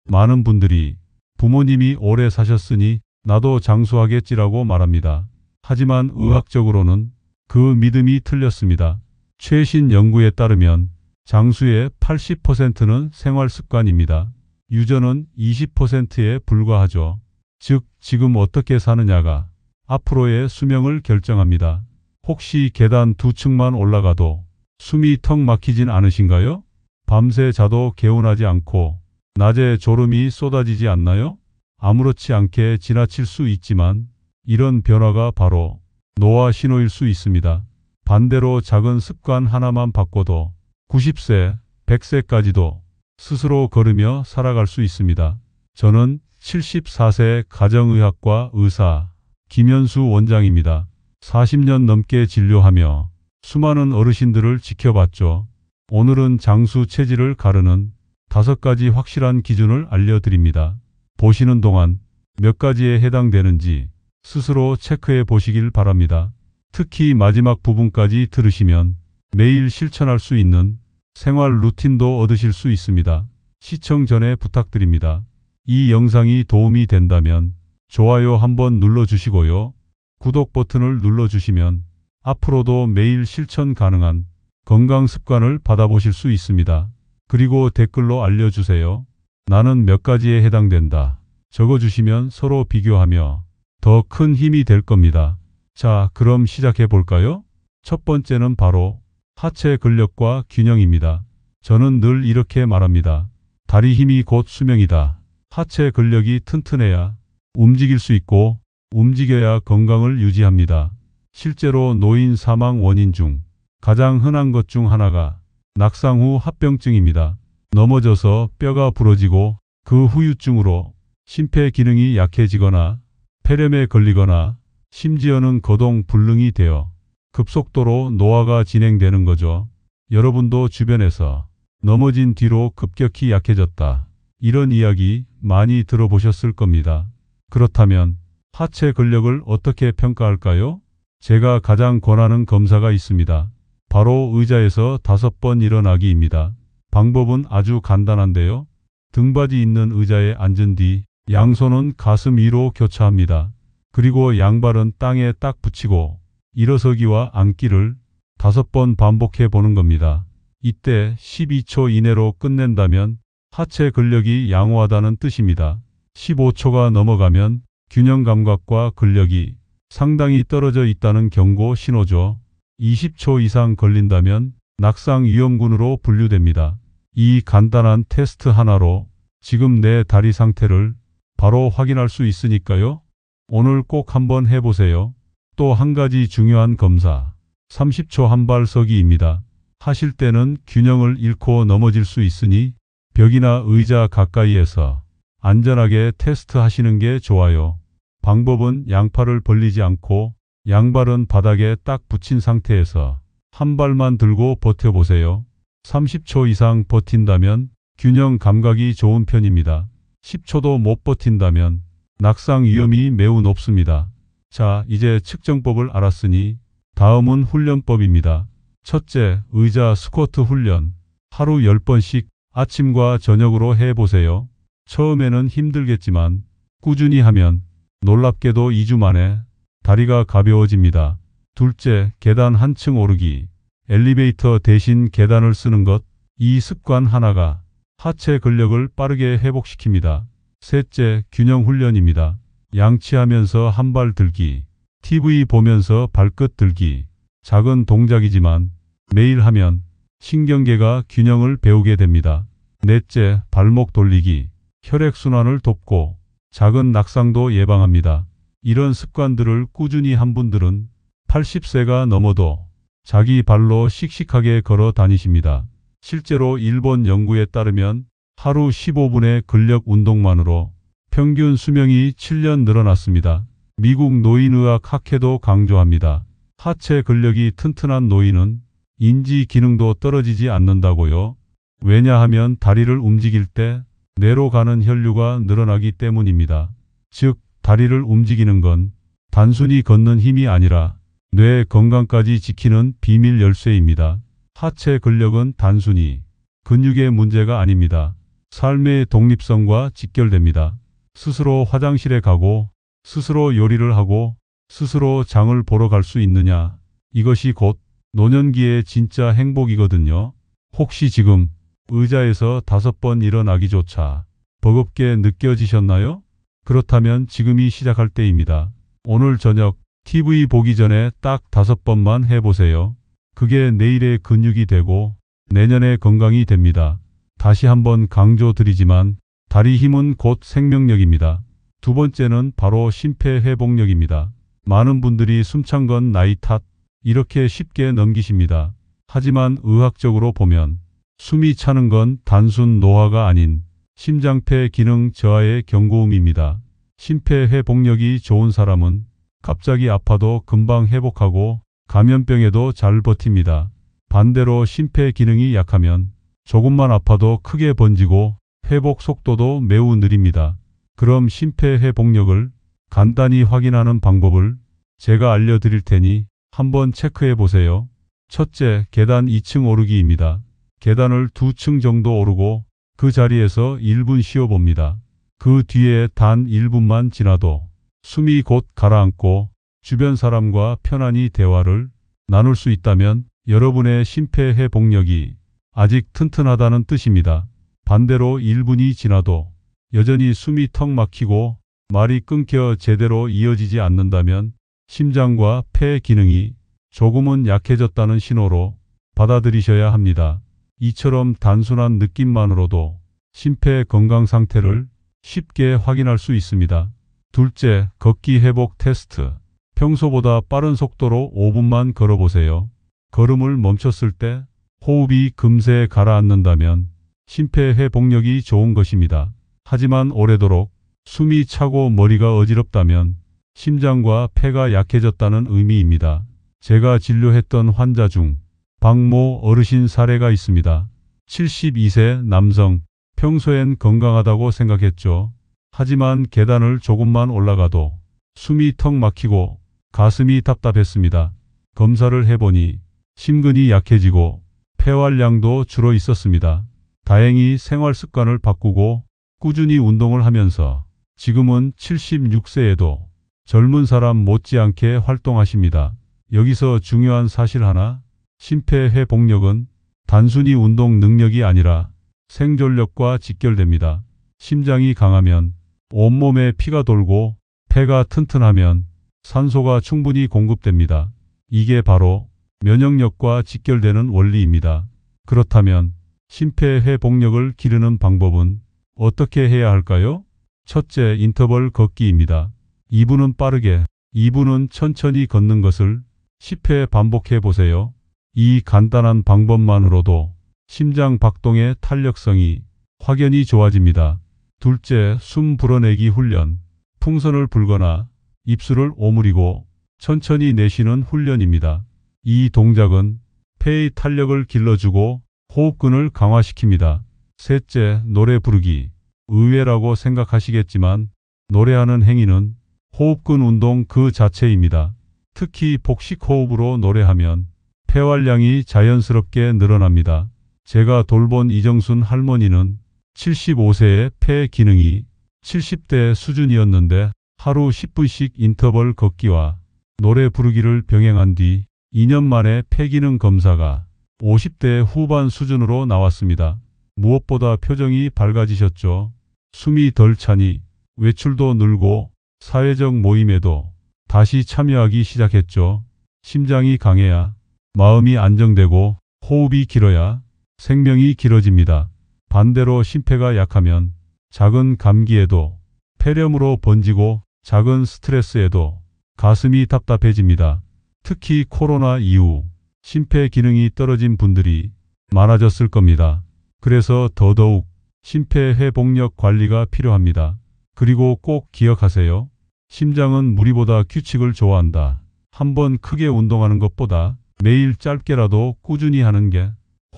많은 분들이 부모님이 오래 사셨으니 나도 장수하겠지라고 말합니다. 하지만 의학적으로는 그 믿음이 틀렸습니다. 최신 연구에 따르면 장수의 80%는 생활 습관입니다. 유전은 20%에 불과하죠. 즉, 지금 어떻게 사느냐가 앞으로의 수명을 결정합니다. 혹시 계단 2층만 올라가도 숨이 턱 막히진 않으신가요? 밤새 자도 개운하지 않고 낮에 졸음이 쏟아지지 않나요? 아무렇지 않게 지나칠 수 있지만 이런 변화가 바로 노화 신호일 수 있습니다. 반대로 작은 습관 하나만 바꿔도 90세, 100세까지도 스스로 걸으며 살아갈 수 있습니다. 저는 74세 가정의학과 의사 김현수 원장입니다. 40년 넘게 진료하며 수많은 어르신들을 지켜봤죠. 오늘은 장수 체질을 가르는 5가지 확실한 기준을 알려드립니다. 보시는 동안 몇 가지에 해당되는지 스스로 체크해 보시길 바랍니다. 특히 마지막 부분까지 들으시면 매일 실천할 수 있는 생활 루틴도 얻으실 수 있습니다. 시청 전에 부탁드립니다. 이 영상이 도움이 된다면 좋아요 한번 눌러주시고요. 구독 버튼을 눌러주시면 앞으로도 매일 실천 가능한 건강 습관을 받아보실 수 있습니다. 그리고 댓글로 알려주세요. 나는 몇 가지에 해당된다. 적어주시면 서로 비교하며 더 큰 힘이 될 겁니다. 자, 그럼 시작해 볼까요? 첫 번째는 바로 하체 근력과 균형입니다. 저는 늘 이렇게 말합니다. 다리 힘이 곧 수명이다. 하체 근력이 튼튼해야 움직일 수 있고 움직여야 건강을 유지합니다. 실제로 노인 사망 원인 중 가장 흔한 것 중 하나가 낙상 후 합병증입니다. 넘어져서 뼈가 부러지고 그 후유증으로 심폐 기능이 약해지거나 폐렴에 걸리거나 심지어는 거동 불능이 되어 급속도로 노화가 진행되는 거죠. 여러분도 주변에서 넘어진 뒤로 급격히 약해졌다, 이런 이야기 많이 들어보셨을 겁니다. 그렇다면 하체 근력을 어떻게 평가할까요? 제가 가장 권하는 검사가 있습니다. 바로 의자에서 5번 일어나기입니다. 방법은 아주 간단한데요. 등받이 있는 의자에 앉은 뒤 양손은 가슴 위로 교차합니다. 그리고 양발은 땅에 딱 붙이고 일어서기와 앉기를 5번 반복해 보는 겁니다. 이때 12초 이내로 끝낸다면 하체 근력이 양호하다는 뜻입니다. 15초가 넘어가면 균형 감각과 근력이 상당히 떨어져 있다는 경고 신호죠. 20초 이상 걸린다면 낙상 위험군으로 분류됩니다. 이 간단한 테스트 하나로 지금 내 다리 상태를 바로 확인할 수 있으니까요. 오늘 꼭 한번 해보세요. 또 한 가지 중요한 검사, 30초 한발 서기입니다. 하실 때는 균형을 잃고 넘어질 수 있으니 벽이나 의자 가까이에서 안전하게 테스트 하시는 게 좋아요. 방법은 양팔을 벌리지 않고 양발은 바닥에 딱 붙인 상태에서 한 발만 들고 버텨보세요. 30초 이상 버틴다면 균형 감각이 좋은 편입니다. 10초도 못 버틴다면 낙상 위험이 매우 높습니다. 자, 이제 측정법을 알았으니 다음은 훈련법입니다. 첫째, 의자 스쿼트 훈련. 하루 10번씩 아침과 저녁으로 해보세요. 처음에는 힘들겠지만 꾸준히 하면 놀랍게도 2주 만에 다리가 가벼워집니다. 둘째, 계단 한층 오르기. 엘리베이터 대신 계단을 쓰는 것. 이 습관 하나가 하체 근력을 빠르게 회복시킵니다. 셋째, 균형 훈련입니다. 양치하면서 한 발 들기, TV 보면서 발끝 들기. 작은 동작이지만 매일 하면 신경계가 균형을 배우게 됩니다. 넷째, 발목 돌리기. 혈액순환을 돕고 작은 낙상도 예방합니다. 이런 습관들을 꾸준히 한 분들은 80세가 넘어도 자기 발로 씩씩하게 걸어 다니십니다. 실제로 일본 연구에 따르면 하루 15분의 근력 운동만으로 평균 수명이 7년 늘어났습니다. 미국 노인의학 학회도 강조합니다. 하체 근력이 튼튼한 노인은 인지 기능도 떨어지지 않는다고요. 왜냐하면 다리를 움직일 때 뇌로 가는 혈류가 늘어나기 때문입니다. 즉, 다리를 움직이는 건 단순히 걷는 힘이 아니라 뇌 건강까지 지키는 비밀 열쇠입니다. 하체 근력은 단순히 근육의 문제가 아닙니다. 삶의 독립성과 직결됩니다. 스스로 화장실에 가고, 스스로 요리를 하고, 스스로 장을 보러 갈 수 있느냐. 이것이 곧 노년기의 진짜 행복이거든요. 혹시 지금 의자에서 5번 일어나기조차 버겁게 느껴지셨나요? 그렇다면 지금이 시작할 때입니다. 오늘 저녁 TV 보기 전에 딱 5번만 해보세요. 그게 내일의 근육이 되고 내년의 건강이 됩니다. 다시 한번 강조드리지만 다리 힘은 곧 생명력입니다. 두 번째는 바로 심폐회복력입니다. 많은 분들이 숨찬 건 나이 탓, 이렇게 쉽게 넘기십니다. 하지만 의학적으로 보면 숨이 차는 건 단순 노화가 아닌 심장폐 기능 저하의 경고음입니다. 심폐회복력이 좋은 사람은 갑자기 아파도 금방 회복하고 감염병에도 잘 버팁니다. 반대로 심폐 기능이 약하면 조금만 아파도 크게 번지고 회복 속도도 매우 느립니다. 그럼 심폐회복력을 간단히 확인하는 방법을 제가 알려드릴 테니 한번 체크해 보세요. 첫째, 계단 2층 오르기입니다. 계단을 2층 정도 오르고 그 자리에서 1분 쉬어 봅니다. 그 뒤에 단 1분만 지나도 숨이 곧 가라앉고 주변 사람과 편안히 대화를 나눌 수 있다면 여러분의 심폐회복력이 아직 튼튼하다는 뜻입니다. 반대로 1분이 지나도 여전히 숨이 턱 막히고 말이 끊겨 제대로 이어지지 않는다면 심장과 폐 기능이 조금은 약해졌다는 신호로 받아들이셔야 합니다. 이처럼 단순한 느낌만으로도 심폐 건강 상태를 쉽게 확인할 수 있습니다. 둘째, 걷기 회복 테스트. 평소보다 빠른 속도로 5분만 걸어보세요. 걸음을 멈췄을 때 호흡이 금세 가라앉는다면 심폐회복력이 좋은 것입니다. 하지만 오래도록 숨이 차고 머리가 어지럽다면 심장과 폐가 약해졌다는 의미입니다. 제가 진료했던 환자 중 박모 어르신 사례가 있습니다. 72세 남성, 평소엔 건강하다고 생각했죠. 하지만 계단을 조금만 올라가도 숨이 턱 막히고 가슴이 답답했습니다. 검사를 해보니 심근이 약해지고 폐활량도 줄어 있었습니다. 다행히 생활 습관을 바꾸고 꾸준히 운동을 하면서 지금은 76세에도 젊은 사람 못지않게 활동하십니다. 여기서 중요한 사실 하나, 심폐회복력은 단순히 운동 능력이 아니라 생존력과 직결됩니다. 심장이 강하면 온몸에 피가 돌고 폐가 튼튼하면 산소가 충분히 공급됩니다. 이게 바로 면역력과 직결되는 원리입니다. 그렇다면 심폐회복력을 기르는 방법은 어떻게 해야 할까요? 첫째, 인터벌 걷기입니다. 2분은 빠르게, 2분은 천천히 걷는 것을 10회 반복해 보세요. 이 간단한 방법만으로도 심장 박동의 탄력성이 확연히 좋아집니다. 둘째, 숨 불어내기 훈련. 풍선을 불거나 입술을 오므리고 천천히 내쉬는 훈련입니다. 이 동작은 폐의 탄력을 길러주고 호흡근을 강화시킵니다. 셋째, 노래 부르기. 의외라고 생각하시겠지만 노래하는 행위는 호흡근 운동 그 자체입니다. 특히 복식 호흡으로 노래하면 폐활량이 자연스럽게 늘어납니다. 제가 돌본 이정순 할머니는 75세의 폐 기능이 70대 수준이었는데 하루 10분씩 인터벌 걷기와 노래 부르기를 병행한 뒤 2년 만에 폐 기능 검사가 50대 후반 수준으로 나왔습니다. 무엇보다 표정이 밝아지셨죠. 숨이 덜 차니 외출도 늘고 사회적 모임에도 다시 참여하기 시작했죠. 심장이 강해야 마음이 안정되고 호흡이 길어야 생명이 길어집니다. 반대로 심폐가 약하면 작은 감기에도 폐렴으로 번지고 작은 스트레스에도 가슴이 답답해집니다. 특히 코로나 이후 심폐 기능이 떨어진 분들이 많아졌을 겁니다. 그래서 더더욱 심폐회복력 관리가 필요합니다. 그리고 꼭 기억하세요. 심장은 무리보다 규칙을 좋아한다. 한번 크게 운동하는 것보다 매일 짧게라도 꾸준히 하는 게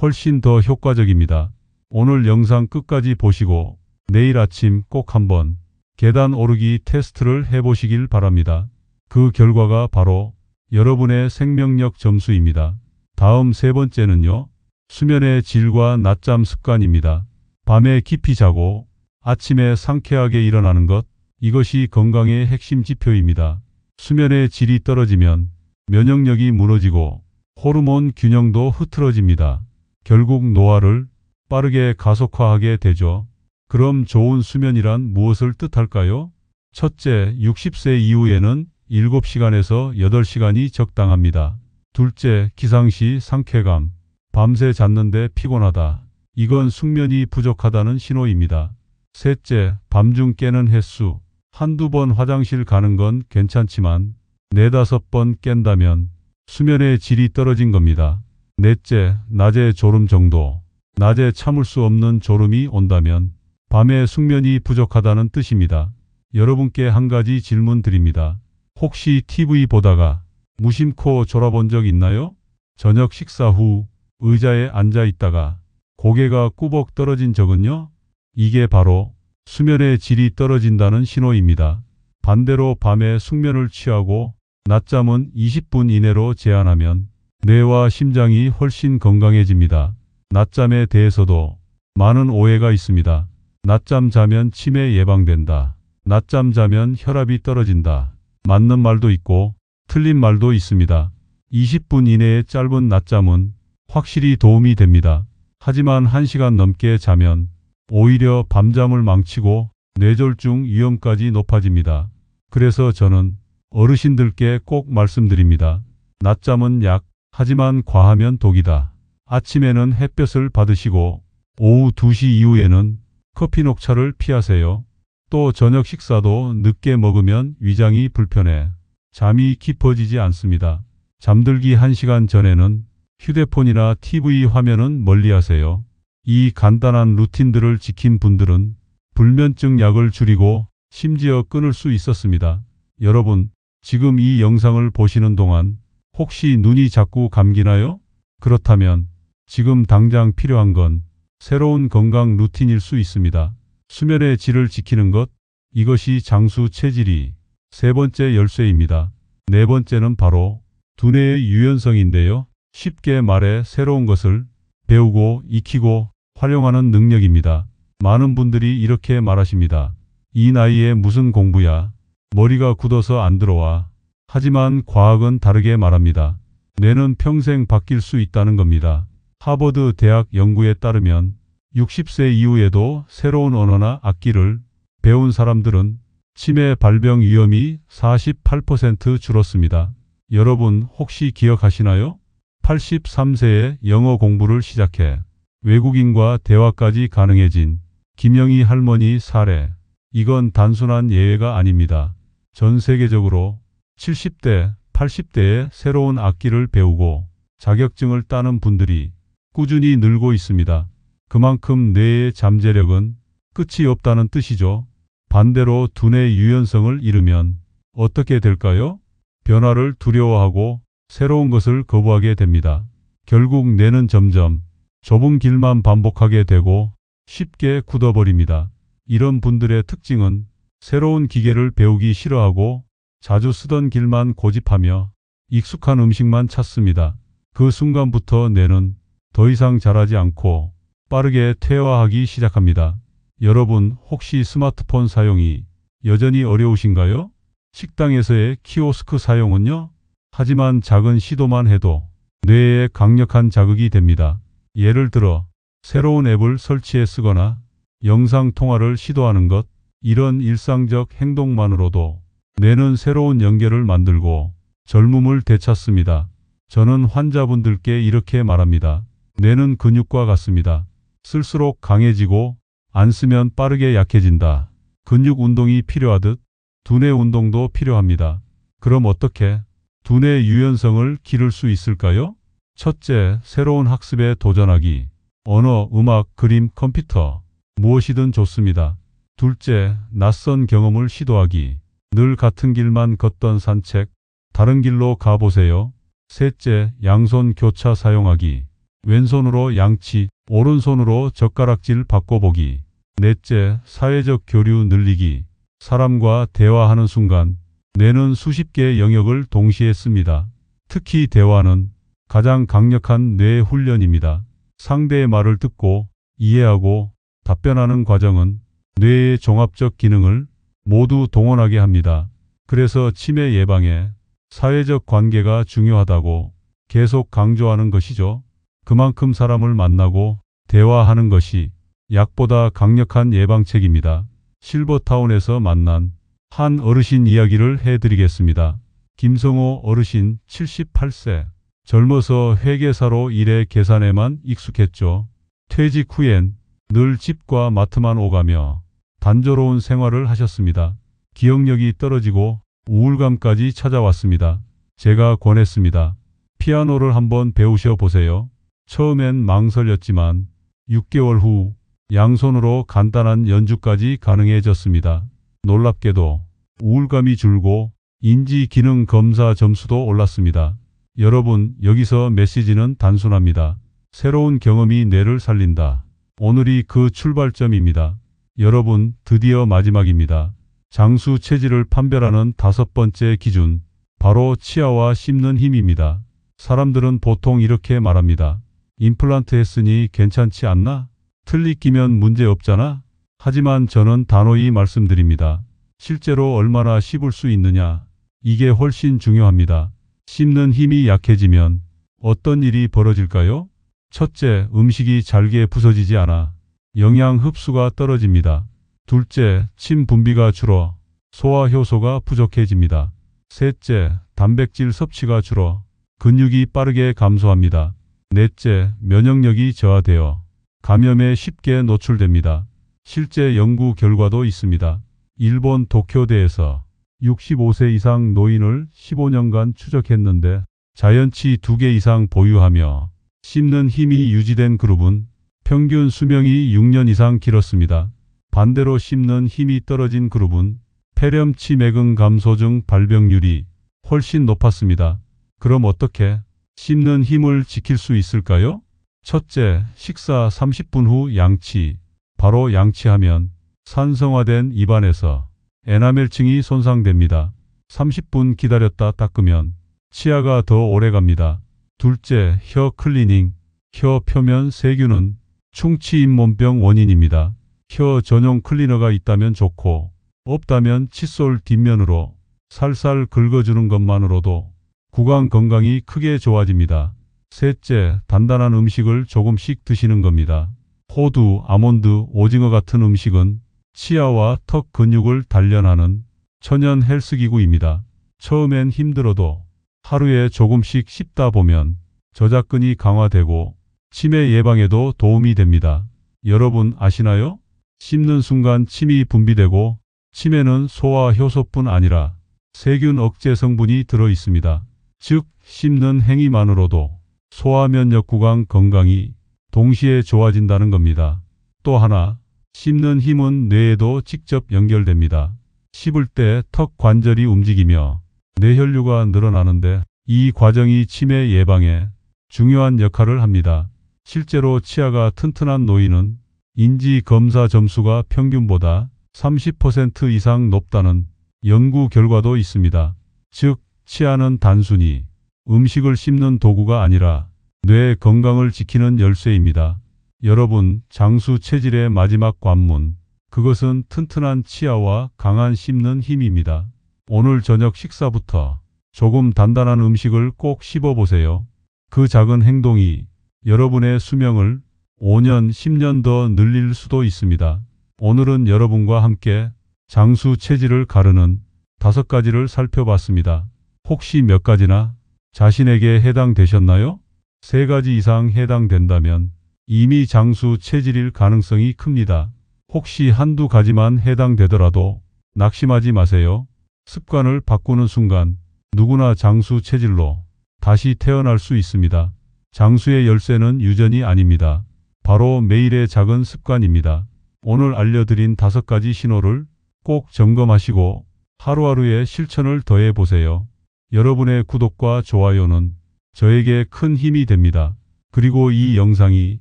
훨씬 더 효과적입니다. 오늘 영상 끝까지 보시고 내일 아침 꼭 한번 계단 오르기 테스트를 해보시길 바랍니다. 그 결과가 바로 여러분의 생명력 점수입니다. 다음 세 번째는요. 수면의 질과 낮잠 습관입니다. 밤에 깊이 자고 아침에 상쾌하게 일어나는 것, 이것이 건강의 핵심 지표입니다. 수면의 질이 떨어지면 면역력이 무너지고 호르몬 균형도 흐트러집니다. 결국 노화를 빠르게 가속화하게 되죠. 그럼 좋은 수면이란 무엇을 뜻할까요? 첫째, 60세 이후에는 7시간에서 8시간이 적당합니다. 둘째, 기상 시 상쾌감, 밤새 잤는데 피곤하다. 이건 숙면이 부족하다는 신호입니다. 셋째, 밤중 깨는 횟수, 한두 번 화장실 가는 건 괜찮지만 4~5번 깬다면 수면의 질이 떨어진 겁니다. 넷째, 낮에 졸음 정도, 낮에 참을 수 없는 졸음이 온다면 밤에 숙면이 부족하다는 뜻입니다. 여러분께 한 가지 질문 드립니다. 혹시 TV 보다가 무심코 졸아본 적 있나요? 저녁 식사 후 의자에 앉아 있다가 고개가 꾸벅 떨어진 적은요? 이게 바로 수면의 질이 떨어진다는 신호입니다. 반대로 밤에 숙면을 취하고 낮잠은 20분 이내로 제한하면 뇌와 심장이 훨씬 건강해집니다. 낮잠에 대해서도 많은 오해가 있습니다. 낮잠 자면 치매 예방된다. 낮잠 자면 혈압이 떨어진다. 맞는 말도 있고 틀린 말도 있습니다. 20분 이내의 짧은 낮잠은 확실히 도움이 됩니다. 하지만 1시간 넘게 자면 오히려 밤잠을 망치고 뇌졸중 위험까지 높아집니다. 그래서 저는 어르신들께 꼭 말씀드립니다. 낮잠은 약, 하지만 과하면 독이다. 아침에는 햇볕을 받으시고 오후 2시 이후에는 커피 녹차를 피하세요. 또 저녁 식사도 늦게 먹으면 위장이 불편해 잠이 깊어지지 않습니다. 잠들기 1시간 전에는 휴대폰이나 TV 화면은 멀리하세요. 이 간단한 루틴들을 지킨 분들은 불면증 약을 줄이고 심지어 끊을 수 있었습니다. 여러분, 지금 이 영상을 보시는 동안 혹시 눈이 자꾸 감기나요? 그렇다면 지금 당장 필요한 건 새로운 건강 루틴일 수 있습니다. 수면의 질을 지키는 것, 이것이 장수 체질이 세 번째 열쇠입니다. 네 번째는 바로 두뇌의 유연성인데요. 쉽게 말해 새로운 것을 배우고 익히고 활용하는 능력입니다. 많은 분들이 이렇게 말하십니다. 이 나이에 무슨 공부야? 머리가 굳어서 안 들어와. 하지만 과학은 다르게 말합니다. 뇌는 평생 바뀔 수 있다는 겁니다. 하버드 대학 연구에 따르면 60세 이후에도 새로운 언어나 악기를 배운 사람들은 치매 발병 위험이 48% 줄었습니다. 여러분 혹시 기억하시나요? 83세에 영어 공부를 시작해 외국인과 대화까지 가능해진 김영희 할머니 사례. 이건 단순한 예외가 아닙니다. 전 세계적으로 70대, 80대에 새로운 악기를 배우고 자격증을 따는 분들이 꾸준히 늘고 있습니다. 그만큼 뇌의 잠재력은 끝이 없다는 뜻이죠. 반대로 두뇌 유연성을 잃으면 어떻게 될까요? 변화를 두려워하고 새로운 것을 거부하게 됩니다. 결국 뇌는 점점 좁은 길만 반복하게 되고 쉽게 굳어버립니다. 이런 분들의 특징은 새로운 기계를 배우기 싫어하고 자주 쓰던 길만 고집하며 익숙한 음식만 찾습니다. 그 순간부터 뇌는 더 이상 자라지 않고 빠르게 퇴화하기 시작합니다. 여러분 혹시 스마트폰 사용이 여전히 어려우신가요? 식당에서의 키오스크 사용은요? 하지만 작은 시도만 해도 뇌에 강력한 자극이 됩니다. 예를 들어 새로운 앱을 설치해 쓰거나 영상 통화를 시도하는 것, 이런 일상적 행동만으로도 뇌는 새로운 연결을 만들고 젊음을 되찾습니다. 저는 환자분들께 이렇게 말합니다. 뇌는 근육과 같습니다. 쓸수록 강해지고 안 쓰면 빠르게 약해진다. 근육 운동이 필요하듯 두뇌 운동도 필요합니다. 그럼 어떻게 두뇌 유연성을 기를 수 있을까요? 첫째, 새로운 학습에 도전하기. 언어, 음악, 그림, 컴퓨터, 무엇이든 좋습니다. 둘째, 낯선 경험을 시도하기. 늘 같은 길만 걷던 산책, 다른 길로 가보세요. 셋째, 양손 교차 사용하기. 왼손으로 양치, 오른손으로 젓가락질 바꿔보기. 넷째, 사회적 교류 늘리기. 사람과 대화하는 순간 뇌는 수십 개의 영역을 동시에 씁니다. 특히 대화는 가장 강력한 뇌 훈련입니다. 상대의 말을 듣고 이해하고 답변하는 과정은 뇌의 종합적 기능을 모두 동원하게 합니다. 그래서 치매 예방에 사회적 관계가 중요하다고 계속 강조하는 것이죠. 그만큼 사람을 만나고 대화하는 것이 약보다 강력한 예방책입니다. 실버타운에서 만난 한 어르신 이야기를 해드리겠습니다. 김성호 어르신 78세. 젊어서 회계사로 일해 계산에만 익숙했죠. 퇴직 후엔 늘 집과 마트만 오가며 단조로운 생활을 하셨습니다. 기억력이 떨어지고 우울감까지 찾아왔습니다. 제가 권했습니다. 피아노를 한번 배우셔 보세요. 처음엔 망설였지만 6개월 후 양손으로 간단한 연주까지 가능해졌습니다. 놀랍게도 우울감이 줄고 인지 기능 검사 점수도 올랐습니다. 여러분, 여기서 메시지는 단순합니다. 새로운 경험이 뇌를 살린다. 오늘이 그 출발점입니다. 여러분, 드디어 마지막입니다. 장수 체질을 판별하는 5번째 기준, 바로 치아와 씹는 힘입니다. 사람들은 보통 이렇게 말합니다. 임플란트 했으니 괜찮지 않나? 틀니 끼면 문제 없잖아? 하지만 저는 단호히 말씀드립니다. 실제로 얼마나 씹을 수 있느냐? 이게 훨씬 중요합니다. 씹는 힘이 약해지면 어떤 일이 벌어질까요? 첫째, 음식이 잘게 부서지지 않아 영양 흡수가 떨어집니다. 둘째, 침 분비가 줄어 소화 효소가 부족해집니다. 셋째, 단백질 섭취가 줄어 근육이 빠르게 감소합니다. 넷째, 면역력이 저하되어 감염에 쉽게 노출됩니다. 실제 연구 결과도 있습니다. 일본 도쿄대에서 65세 이상 노인을 15년간 추적했는데 자연치 2개 이상 보유하며 씹는 힘이 유지된 그룹은 평균 수명이 6년 이상 길었습니다. 반대로 씹는 힘이 떨어진 그룹은 폐렴, 치매근 감소 등 발병률이 훨씬 높았습니다. 그럼 어떻게 씹는 힘을 지킬 수 있을까요? 첫째, 식사 30분 후 양치. 바로 양치하면 산성화된 입안에서 에나멜층이 손상됩니다. 30분 기다렸다 닦으면 치아가 더 오래 갑니다. 둘째, 혀 클리닝. 혀 표면 세균은 충치 잇몸병 원인입니다. 혀 전용 클리너가 있다면 좋고 없다면 칫솔 뒷면으로 살살 긁어주는 것만으로도 구강 건강이 크게 좋아집니다. 셋째, 단단한 음식을 조금씩 드시는 겁니다. 호두, 아몬드, 오징어 같은 음식은 치아와 턱 근육을 단련하는 천연 헬스기구입니다. 처음엔 힘들어도 하루에 조금씩 씹다 보면 저작근이 강화되고 치매 예방에도 도움이 됩니다. 여러분 아시나요? 씹는 순간 침이 분비되고 침에는 소화 효소뿐 아니라 세균 억제 성분이 들어 있습니다. 즉, 씹는 행위만으로도 소화 면역 구강 건강이 동시에 좋아진다는 겁니다. 또 하나, 씹는 힘은 뇌에도 직접 연결됩니다. 씹을 때 턱 관절이 움직이며 뇌혈류가 늘어나는데 이 과정이 치매 예방에 중요한 역할을 합니다. 실제로 치아가 튼튼한 노인은 인지 검사 점수가 평균보다 30% 이상 높다는 연구 결과도 있습니다. 즉, 치아는 단순히 음식을 씹는 도구가 아니라 뇌 건강을 지키는 열쇠입니다. 여러분, 장수 체질의 마지막 관문, 그것은 튼튼한 치아와 강한 씹는 힘입니다. 오늘 저녁 식사부터 조금 단단한 음식을 꼭 씹어보세요. 그 작은 행동이 여러분의 수명을 5년, 10년 더 늘릴 수도 있습니다. 오늘은 여러분과 함께 장수 체질을 가르는 5가지를 살펴봤습니다. 혹시 몇 가지나 자신에게 해당되셨나요? 3가지 이상 해당된다면 이미 장수 체질일 가능성이 큽니다. 혹시 한두 가지만 해당되더라도 낙심하지 마세요. 습관을 바꾸는 순간 누구나 장수 체질로 다시 태어날 수 있습니다. 장수의 열쇠는 유전이 아닙니다. 바로 매일의 작은 습관입니다. 오늘 알려드린 5가지 신호를 꼭 점검하시고 하루하루의 실천을 더해 보세요. 여러분의 구독과 좋아요는 저에게 큰 힘이 됩니다. 그리고 이 영상이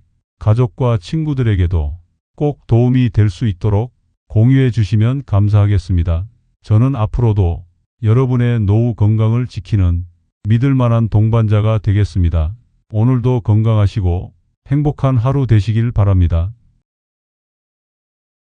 가족과 친구들에게도 꼭 도움이 될 수 있도록 공유해 주시면 감사하겠습니다. 저는 앞으로도 여러분의 노후 건강을 지키는 믿을 만한 동반자가 되겠습니다. 오늘도 건강하시고 행복한 하루 되시길 바랍니다.